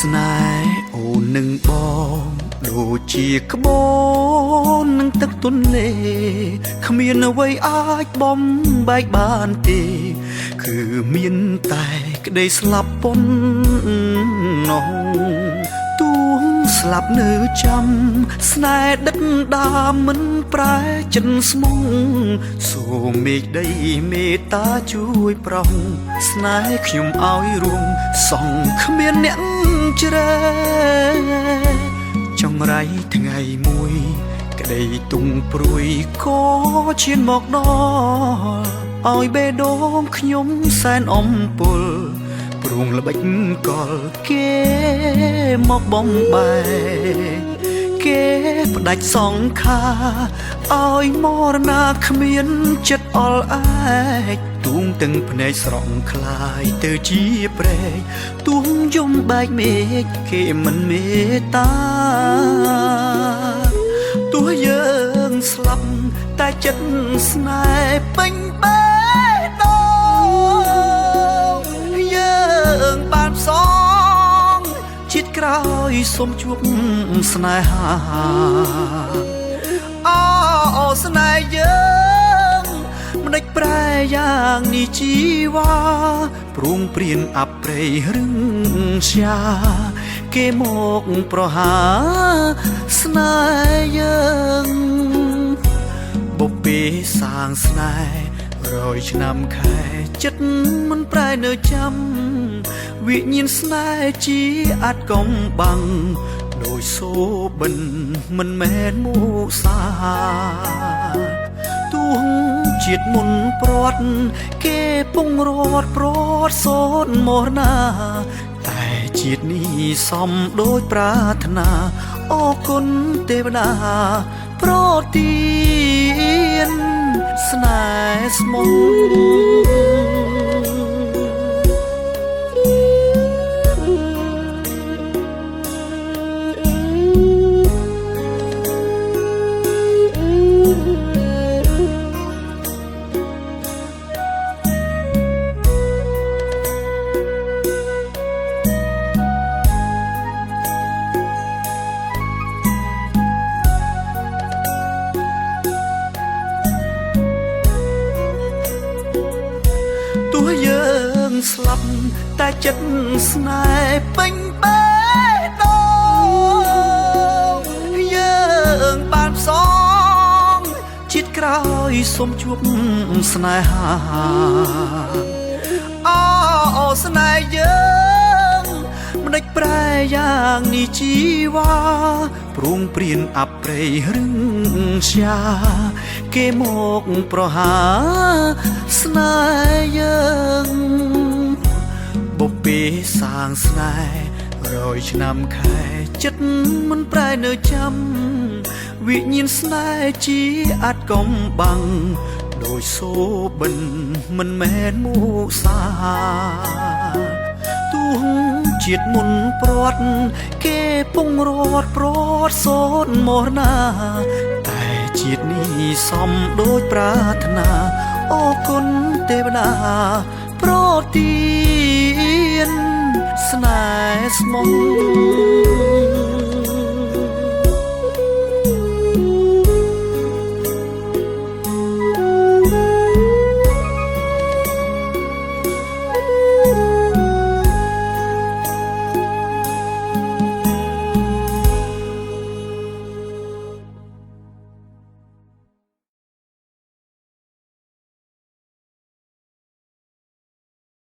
ស្នេហ៍អូននឹងបងដូចជាក្បូននឹងទឹកទន្លេគ្មានអ្វីអាចបំបែកបានទេគឺមានតែក្តីស្លាប់ប៉ុណ្ណោះទួងស្លាប់នៅចាំស្នេហ៍ដិតដាមមិនប្រែចិនស្មុងសូមមេឃដីមេត្តាជួយប្រោះស្នេហ៍ខ្ញុំឲ្យរួមសងគ្មានអ្នកជ្រែចង្រៃថ្ងៃមួយក្តីទុំព្រួយក៏ឈានមកដល់ឲ្យបេះដូងខ្ញុំសែនអំពុលព្រួងល្បិចកលគេមកបំបែគេផ្ដាច់សងខាឲ្យមរណាគ្មានចិត្តអល់ឯកទួងទាំងភ្នែកស្រង់คล้ายទៅជាព្រែកទួងយំបែកមេឃគេមិនមេត្តាទោះយើងស្លាប់តែចិត្តស្នេហ៍ពេញបេះដូងយើងបានសងជាតិក្រោយសូមជួបស្នេហាអូស្នេហ៍យើងមិនដេចប្រែយ៉ាងនេះជីវ៉ាព្រួងព្រៀនអប្រេយរឹងស្យាគេមកប្រហាស្នេហ៍យើងបុព្វេសាងស្នេហ៍100ឆ្នាំខែចិត្តមិនប្រែនៅចាំវិញ្ញាណស្នេហ៍ជាអាចកំបាំងដោយសូបិនមិនមែនមូសាទួងជាតិមុនព្រាត់គេពងរត់ព្រាត់សូនមរណាតែជាតិនេះសំដូចប្រាថ្នាអរគុណទេវតាប្រទានស្នេហ៍ស្មោះទោះយើងស្លាប់តែចិត្តស្នេហ៍ពេញបេះដូងយើងបានសងជាតិក្រោយសូមជួបស្នេហាអូស្នេហ៍យើងមិនដេចប្រែយ៉ាងនេះជីវ៉ាព្រួងព្រៀនអប្រេយរឹងស្យាគេមកប្រហាស្នេហ៍យើងបុព្វេសាងស្នេហ៍100ឆ្នាំខែចិត្តមិនប្រែនៅចាំវិញ្ញាណស្នេហ៍ជាអាចកំបាំងដោយសូបិនមិនមែនមូសាទួងជាតិមុនព្រាត់គេពងរត់ព្រាត់សូនមរណាតែជាតិនេះសំដូចប្រាថ្នាអរគុណទេវតាប្រទានស្នេហ៍ស្មោះ